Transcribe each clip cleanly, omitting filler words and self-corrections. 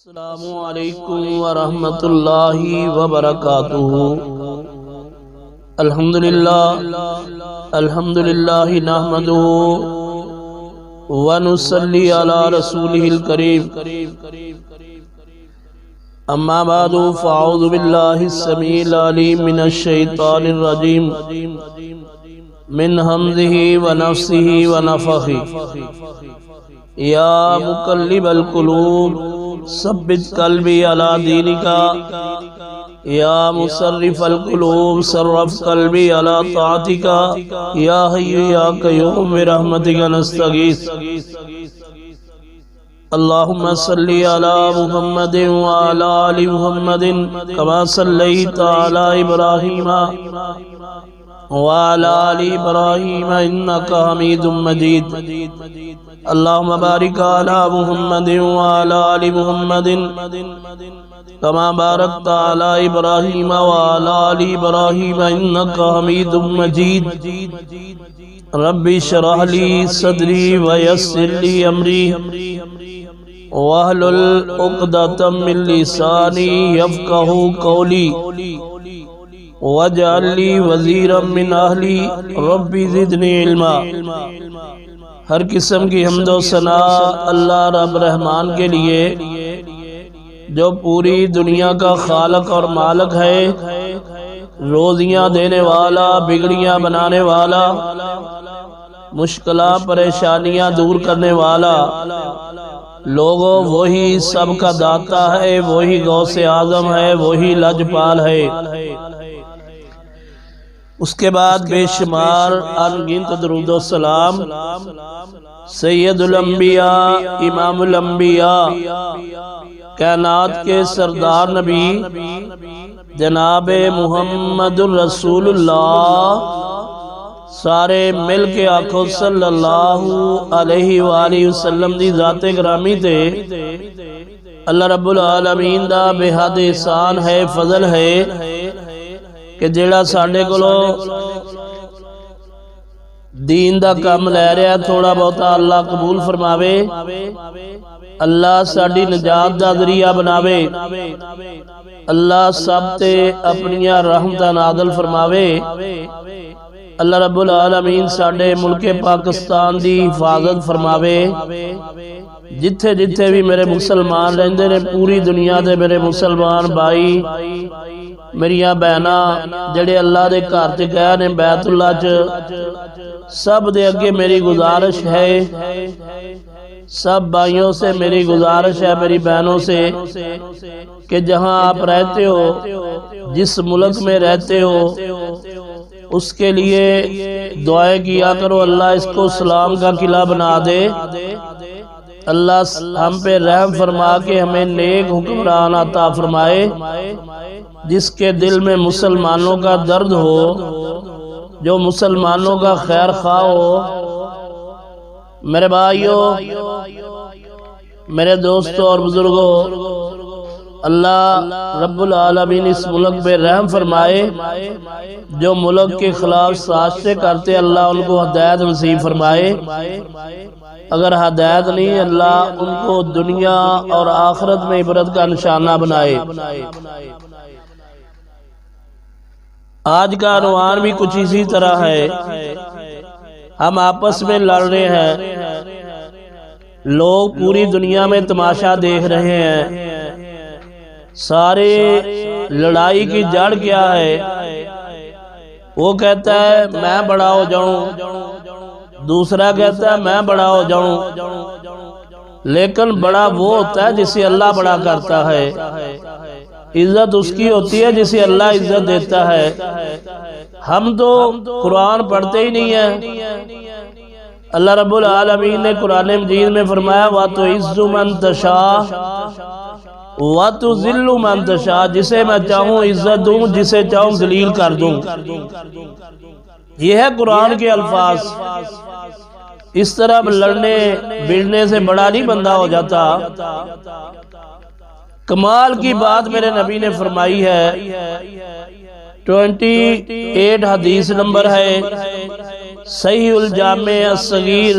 السلام علیکم ورحمۃ اللہ وبرکاتہ۔ الحمدللہ نحمدہ ونصلی علی رسولہ الکریم، اما بعد فاعوذ باللہ السمیع العلیم من الشیطان الرجیم، من حمزہ ونفسہ ونفخہ۔ یا مقلب القلوب ثبت قلبی علی دینکا، یا مصرف القلوب صرف قلبی علی طاعتکا، یا حی یا قیوم برحمتک نستغیث۔ اللہم صلی علی محمد وعلی آل محمد کما صلیت علی ابراہیم وعلی آل ابراہیم انکا حمید مجید۔ اللہم بارک علی محمد وعلی آل محمد کما بارکت علی ابراہیم وعلی آل ابراہیم انکا حمید مجید۔ رب اشرح لی صدری ویسر لی امری واحلل عقدۃ من لسانی یفقہوا قولی واجعل لی وزیرا من اہلی رب زدنی علما۔ ہر قسم کی حمد و ثنا اللہ رب رحمان کے لیے جو پوری دنیا کا خالق اور مالک ہے، روزیاں دینے والا، بگڑیاں بنانے والا، مشکلات پریشانیاں دور کرنے والا۔ لوگوں وہی سب کا داتا ہے، وہی غوث اعظم ہے، وہی لجپال ہے۔ اس کے بعد بے شمار انگنت درود و سلام سید الانبیاء، امام الانبیاء، کائنات کے سردار نبی جناب محمد الرسول اللہ، سارے مل کے آخو صلی اللہ علیہ وآلہ وسلم دی ذات گرامی تے اللہ رب العالمین دا بے حد احسان ہے، فضل ہے کہ جیڑا ساڈے کولو دین دا کام لے رہا تھوڑا بہتا اللہ قبول فرماوے، اللہ ساڈی نجات دا ذریعہ بناوے، اللہ سب تے اپنیاں رحمتاں نازل فرماوے۔ اللہ رب العالمین ساڈے ملک پاکستان دی حفاظت فرماوے۔ جتھے جتھے بھی میرے مسلمان رہندے نے پوری دنیا دے میرے مسلمان بھائی، میریاں بہناں جڑے اللہ دے گھر تے گئے نے بیت اللہ چ، سب دے اگے میری گزارش ہے، سب بھائیوں سے میری گزارش ہے، میری بہنوں سے، کہ جہاں آپ رہتے ہو، جس ملک میں رہتے ہو، اس کے لیے دعائیں کیا کرو اللہ اس کو اسلام کا قلعہ بنا دے، اللہ ہم پہ رحم فرما کے ہمیں نیک حکمران عطا فرمائے، جس کے دل میں مسلمانوں کا درد ہو، جو مسلمانوں کا خیر خواہ ہو۔ میرے بھائیوں، میرے دوستوں اور بزرگوں، اللہ رب العالمین اس ملک پہ رحم فرمائے۔ جو ملک کے خلاف سازشیں کرتے اللہ ان کو ہدایت نصیب فرمائے، اگر ہدایت نہیں اللہ ان کو دنیا اور آخرت میں عبرت کا نشانہ بنائے۔ آج کا عنوان بھی کچھ اسی طرح ہے۔ ہم آپس میں لڑ رہے ہیں، لوگ پوری دنیا میں تماشا دیکھ رہے ہیں۔ سارے لڑائی کی جڑ کیا ہے؟ وہ کہتا ہے میں بڑا ہو جاؤں، دوسرا کہتا ہے میں بڑا ہو جاؤں، لیکن بڑا وہ ہوتا ہے جسے اللہ بڑا کرتا ہے۔ عزت اس کی ہوتی ہے جسے اللہ عزت دیتا ہے۔ ہم تو قرآن پڑھتے ہی نہیں ہیں۔ اللہ رب العالمین نے قرآن مجید میں فرمایا وَتُعِزُّ مَن تَشَاءُ وَتُذِلُّ مَن تَشَاءُ، جسے میں چاہوں عزت دوں، جسے چاہوں ذلیل کر دوں۔ یہ ہے قرآن کے الفاظ۔ اس طرح لڑنے بڑھنے سے بڑا نہیں بندہ ہو جاتا۔ کمال کی بات میرے نبی نے فرمائی ہے، 28 حدیث نمبر ہے، صحیح الجامع الصغیر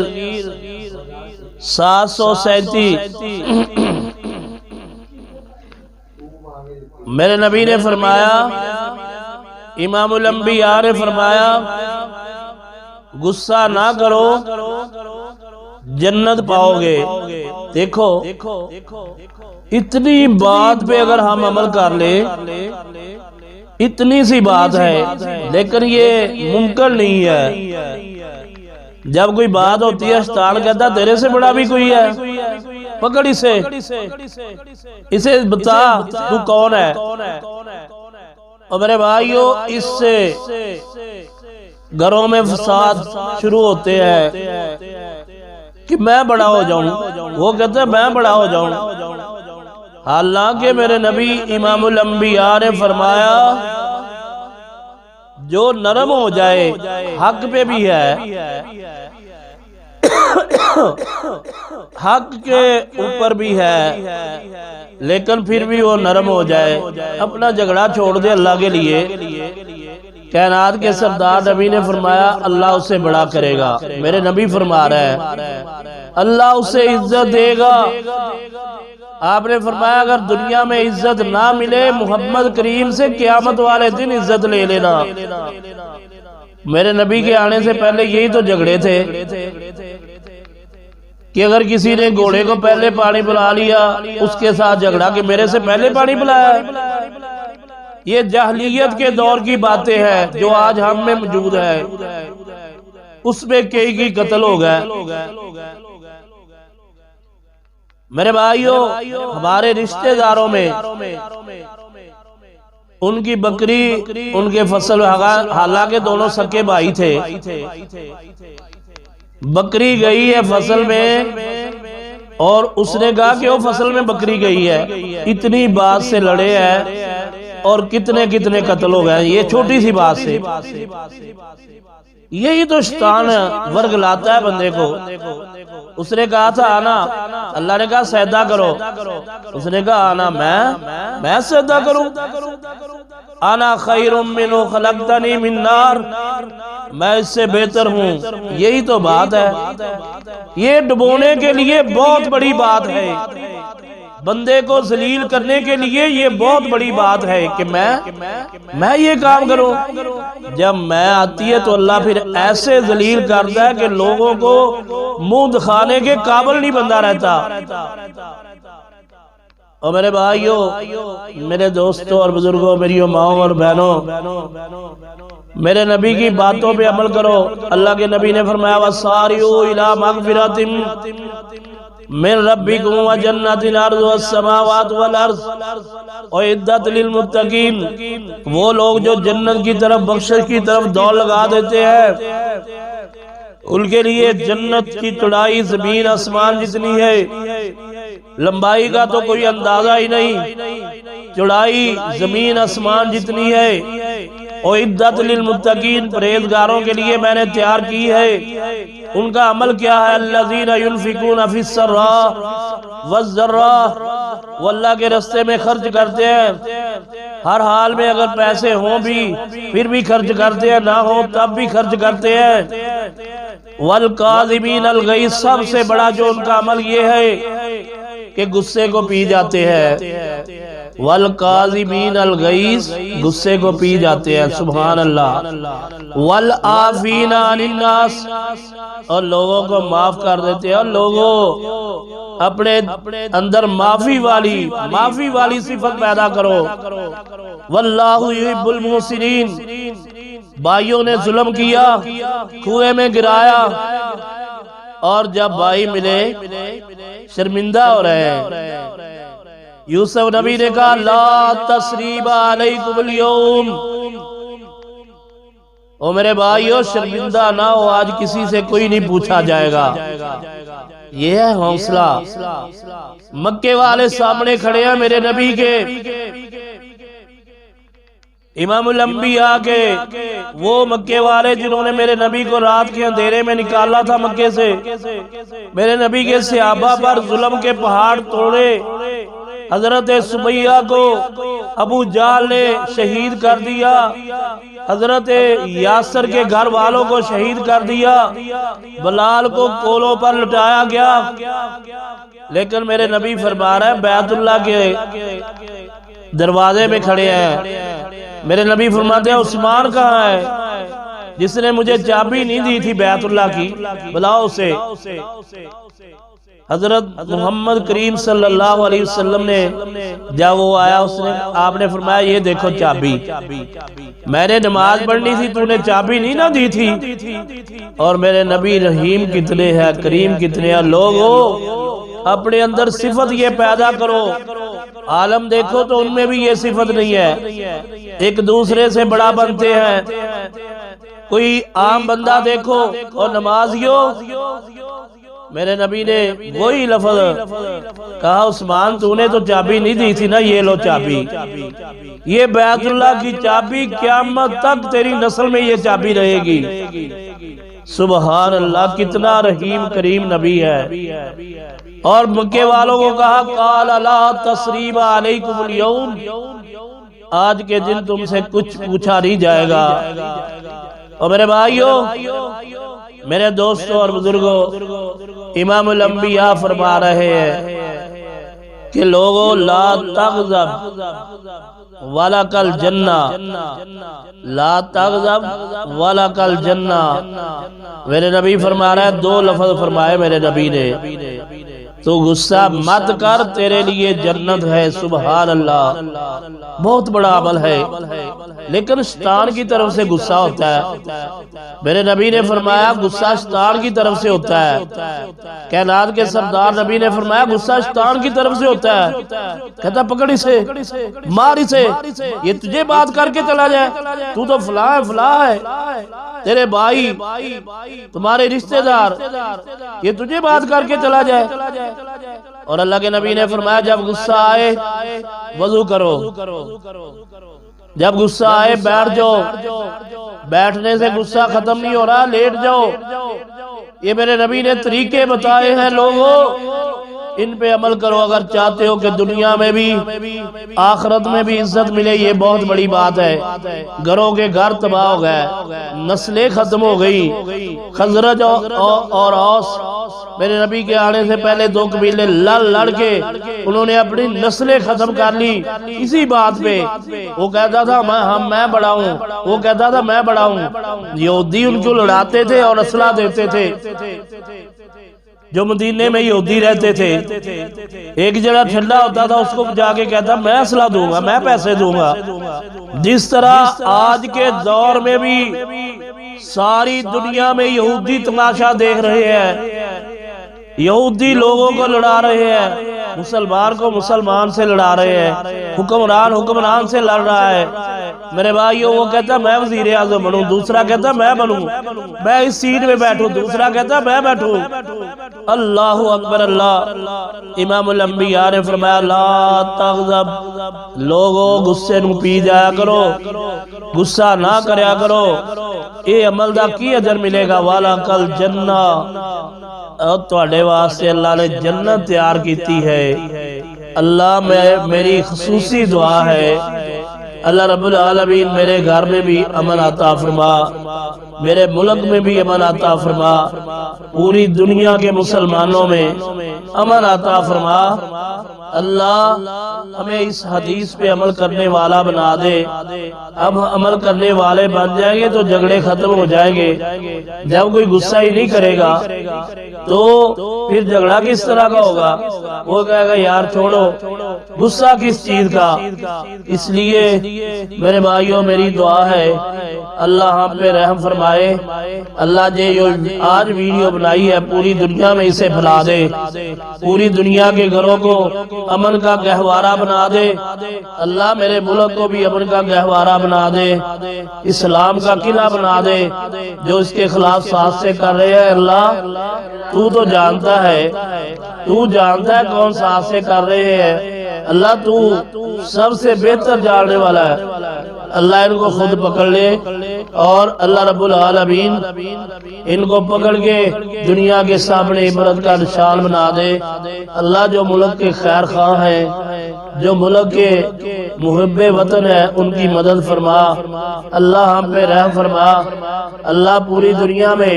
737۔ میرے نبی نے فرمایا، امام الانبیاء نے فرمایا غصہ نہ کرو جنت پاؤ گے۔ دیکھو اتنی بات پہ اگر ہم عمل کر لیں، اتنی سی بات ہے لیکن یہ ممکن نہیں ہے۔ جب کوئی بات ہوتی ہے شیطان کہتا تیرے سے بڑا بھی کوئی ہے، پکڑ اسے بتا تو کون ہے۔ اور میرے بھائیو اس سے گھروں میں فساد شروع ہوتے ہیں کہ میں بڑا ہو جاؤں، وہ کہتے ہیں میں بڑا ہو جاؤں، حالانکہ میرے نبی امام الانبیاء نے فرمایا جو نرم ہو جائے حق پہ بھی ہے، حق کے اوپر بھی ہے، لیکن پھر بھی وہ نرم ہو جائے، اپنا جھگڑا چھوڑ دے اللہ کے لیے۔ کائنات کے سردار نبی نے فرمایا اللہ اسے بڑا کرے گا۔ میرے نبی فرما رہے ہیں اللہ اسے عزت دے گا۔ آپ نے فرمایا اگر دنیا میں عزت نہ ملے محمد کریم سے قیامت والے دن عزت لے لینا۔ میرے نبی کے آنے سے پہلے یہی تو جھگڑے تھے کہ اگر کسی نے گھوڑے کو پہلے پانی پلا لیا اس کے ساتھ جھگڑا کہ میرے سے پہلے پانی پلایا۔ یہ جاہلیت کے دور کی باتیں ہیں جو آج ہم میں موجود ہے، اس میں کئی کی قتل ہو گئے۔ میرے بھائیو ہمارے رشتہ داروں میں ان کی بکری ان کے فصل، حالانکہ دونوں سکے بھائی تھے، بکری گئی ہے فصل میں اور اس نے کہا کہ وہ فصل میں بکری گئی ہے، اتنی بات سے لڑے ہیں اور کتنے کتنے قتل ہو گئے یہ چھوٹی سی بات سے۔ یہی تو شیطان ورگ لاتا ہے بندے کو۔ اس نے کہا تھا آنا، اللہ نے کہا سجدہ کرو، اس نے کہا آنا میں سجدہ کروں، انا خیر منہ خلقتنی من نار، میں اس سے بہتر ہوں۔ یہی تو بات ہے، یہ ڈبونے کے لیے بہت بڑی بات ہے، بندے کو ذلیل کرنے کے لیے یہ بہت بڑی بات ہے کہ میں یہ کام کروں۔ جب میں آتی ہے تو اللہ پھر ایسے ذلیل کرتا ہے کہ لوگوں کو منہ دکھانے کے قابل نہیں بندہ رہتا۔ اور میرے بھائیوں، میرے دوستوں اور بزرگوں، میری ماؤں اور بہنوں، میرے نبی کی باتوں پہ عمل کرو۔ اللہ کے نبی نے فرمایا وَسَارِعُوا إِلَىٰ مَغْفِرَةٍ من ربکم وجنت الارض والسماوات والارض اعدت للمتقین، وہ لوگ جو جنت کی طرف بخشش کی طرف دوڑ لگا دیتے ہیں ان کے لیے جنت کی چوڑائی زمین آسمان جتنی ہے، لمبائی کا تو کوئی اندازہ ہی نہیں، چوڑائی زمین آسمان جتنی ہے، اعدت للمتقین، پرہیزگاروں کے لیے میں نے تیار کی ہے۔ ان کا عمل کیا ہے؟ الذین ينفقون فی السراء والضراء، وہ اللہ کے راستے میں خرچ کرتے ہیں، ہر حال میں اگر پیسے ہوں بھی پھر بھی خرچ کرتے ہیں، نہ ہوں تب بھی خرچ کرتے ہیں۔ والکاظمین الغیظ، سب سے بڑا جو ان کا عمل یہ ہے کہ غصے کو پی جاتے ہیں۔ والکاظمین الغیظ، غصے کو پی جاتے ہیں، سبحان اللہ۔ والعافین عن الناس، اور لوگوں کو معاف کر دیتے ہیں، اور لوگوں اپنے اندر معافی والی صفت پیدا کرو۔ واللہ یحب المحسنین، بھائیوں نے ظلم کیا، کنویں میں گرایا، اور جب بھائی ملے شرمندہ ہو رہے ہیں۔ یوسف نبی نے کہا لا تثریب علیکم اليوم، او میرے بھائیو شرمندہ نہ ہو، آج کسی سے کوئی نہیں پوچھا جائے گا۔ یہ ہے حوصلہ۔ مکے والے سامنے کھڑے ہیں میرے نبی کے، امام الانبیاء کے، وہ مکے والے جنہوں نے میرے نبی کو رات کے اندھیرے میں نکالا تھا مکے سے، میرے نبی کے صحابہ پر ظلم کے پہاڑ توڑے، حضرت سمیہ کو ابو جہل نے شہید کر دیا، حضرت یاسر کے گھر والوں کو شہید کر دیا، بلال کو کولوں پر لٹایا گیا، لیکن میرے نبی فرما رہے ہیں بیت اللہ کے دروازے میں کھڑے ہیں. میرے نبی فرماتے ہیں عثمان کہاں ہے جس نے مجھے چابی نہیں دی تھی بیت اللہ کی؟ بلاؤ اسے. حضرت محمد کریم صلی اللہ علیہ وسلم نے جب وہ آیا آپ نے فرمایا یہ دیکھو چابی. میں نے نماز پڑھنی تھی تو نے چابی نہیں نہ دی تھی. اور میرے نبی رحیم کتنے ہیں، کریم کتنے ہیں. لوگو اپنے اندر صفت یہ پیدا کرو. عالم دیکھو تو ان میں بھی یہ صفت نہیں ہے، ایک دوسرے سے بڑا بنتے ہیں. کوئی عام بندہ دیکھو اور نمازیوں. میرے نبی نے وہی لفظ کہا عثمان تو نے تو چابی نہیں دی تھی نا، یہ لو چابی. یہ بیت اللہ کی چابی قیامت تک تیری نسل میں یہ چابی رہے گی. سبحان اللہ، کتنا رحیم کریم نبی ہے. اور مکے والوں کو کہا قال لا تثریب علیکم اليوم، آج کے دن تم سے کچھ پوچھا نہیں جائے گا. اور میرے بھائیوں، میرے دوستوں اور بزرگوں، امام الانبیاء فرما رہے ہیں کہ لوگوں لا تغضب وَلَكَ الْجَنَّةُ، لا تغضب وَلَكَ الْجَنَّةُ. میرے نبی فرما رہے ہیں، دو لفظ فرمائے میرے نبی نے، تو غصہ مت کر تیرے لیے جنت ہے. سبحان اللہ، بہت بڑا عمل ہے. لیکن شیطان کی طرف سے غصہ ہوتا ہے. میرے نبی نے فرمایا غصہ شیطان کی طرف سے ہوتا ہے. کائنات کے سردار نبی نے فرمایا غصہ شیطان کی طرف سے ہوتا ہے. کہتا پکڑ اسے، مار اسے، یہ تجھے بات کر کے چلا جائے، تو تو فلاں ہے فلاں ہے، تیرے بھائی تمہارے رشتہ دار، یہ تجھے بات کر کے چلا جائے. اور اللہ کے نبی نے فرمایا جب غصہ آئے وضو کرو، جب غصہ آئے بیٹھ جاؤ. بیٹھنے سے غصہ ختم نہیں ہو رہا، لیٹ جاؤ. یہ میرے نبی نے طریقے بتائے ہیں. لوگوں ان پہ عمل کرو اگر چاہتے ہو کہ دنیا میں بھی آخرت میں بھی عزت ملے. یہ بہت بڑی بات ہے. گھروں کے گھر تباہ ہو گئے، نسلیں ختم ہو گئی. خزرج اور اوس، میرے نبی کے آنے سے پہلے دو قبیلے لڑ کے انہوں نے اپنی نسلیں ختم کر لی اسی بات پہ. وہ کہتا تھا میں بڑا ہوں، وہ کہتا تھا میں بڑا ہوں. یہودی ان کو لڑاتے تھے اور اسلحہ دیتے تھے. جو مدینے میں یہودی رہتے تھے، ایک جگہ ٹھنڈا ہوتا تھا اس کو جا کے کہتا میں اسلحہ دوں گا، میں پیسے دوں گا. جس طرح آج کے دور میں بھی ساری دنیا میں یہودی تماشا دیکھ رہے ہیں، یہودی لوگوں کو لڑا رہے ہیں، مسلمان کو مسلمان سے لڑا رہے ہیں، حکمران سے لڑ رہا ہے. میرے بھائیو، وہ کہتا میں وزیر اعظم بنوں، دوسرا کہتا میں بنوں، میں اس سیٹ میں بیٹھوں، دوسرا کہتا میں بیٹھوں. اللہ اکبر اللہ. امام الانبیاء نے فرمایا لا تغضب، لوگوں غصے نو پی جایا کرو، غصہ نہ کریا کرو. اے عمل دا کی اجر ملے گا. وَلَكَ الْجَنَّةُ، اور تواڈے واسطے اللہ نے جنت تیار کیتی ہے. اللہ میری خصوصی دعا ہے، اللہ رب العالمین میرے گھر میں بھی امن عطا فرما، میرے ملک میں بھی امن عطا فرما، پوری دنیا کے مسلمانوں میں امن عطا فرما. اللہ ہمیں اس حدیث پہ عمل کرنے والا بنا دے. اب عمل کرنے والے بن جائیں گے تو جھگڑے ختم ہو جائیں گے. جب کوئی غصہ ہی نہیں کرے گا تو پھر جھگڑا کس طرح کا ہوگا؟ وہ کہے گا یار چھوڑو، غصہ کس چیز کا. اس لیے میرے بھائیوں میری دعا ہے اللہ ہم پہ رحم فرمائے. اللہ جو آج ویڈیو بنائی ہے پوری دنیا میں اسے پھیلا دے، پوری دنیا کے گھروں کو امن کا گہوارہ بنا دے. اللہ میرے ملک کو بھی امن کا گہوارہ بنا دے، اسلام کا قلعہ بنا دے. جو اس کے خلاف سازشیں کر رہے ہیں اللہ تو جانتا ہے، تو جانتا ہے کون سازشیں کر رہے ہیں. اللہ تو سب سے بہتر جاننے والا ہے. اللہ ان کو خود پکڑ لے اور اللہ رب العالمین ان کو پکڑ کے دنیا کے سامنے عبرت کا نشان بنا دے. اللہ جو ملک کے خیر خواہ ہیں جو ملک کے محب وطن ہے ان کی مدد فرما، اللہ ہم پہ رحم فرما، اللہ پوری دنیا میں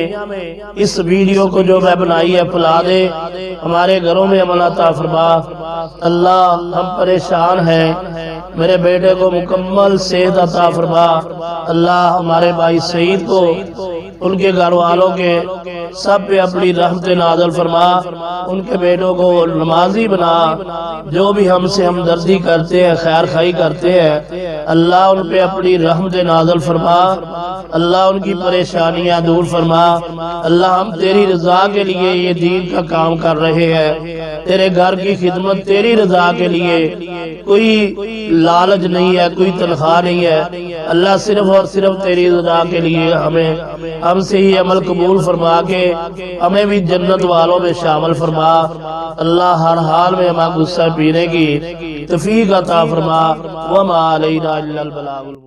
اس ویڈیو کو جو میں بنائی ہے پھیلا دے، ہمارے گھروں میں عمل عطا فرما۔ اللہ ہم پریشان ہیں، میرے بیٹے کو مکمل صحت عطا فرما، اللہ ہمارے بھائی سعید کو ان کے گھر والوں کے سب پہ اپنی رحمت نازل فرما، ان کے بیٹوں کو نمازی بنا، جو بھی ہم سے ہمدردی کرتے ہیں خیر خواہی کرتے ہیں اللہ ان پہ اپنی رحمت نازل فرما، اللہ ان کی پریشانیاں دور فرما۔ اللہ ہم تیری رضا کے لیے یہ دین کا کام کر رہے ہیں، تیرے گھر کی خدمت تیری رضا کے لیے، کوئی لالچ نہیں ہے، کوئی تنخواہ نہیں ہے، اللہ صرف اور صرف تیری رضا کے لیے ہم سے ہی عمل قبول فرما کے ہمیں بھی جنت والوں میں شامل فرما۔ اللہ ہر حال میں ہمیں غصہ پینے کی توفیق عطا فرما۔ وما علینا الا البلاغ۔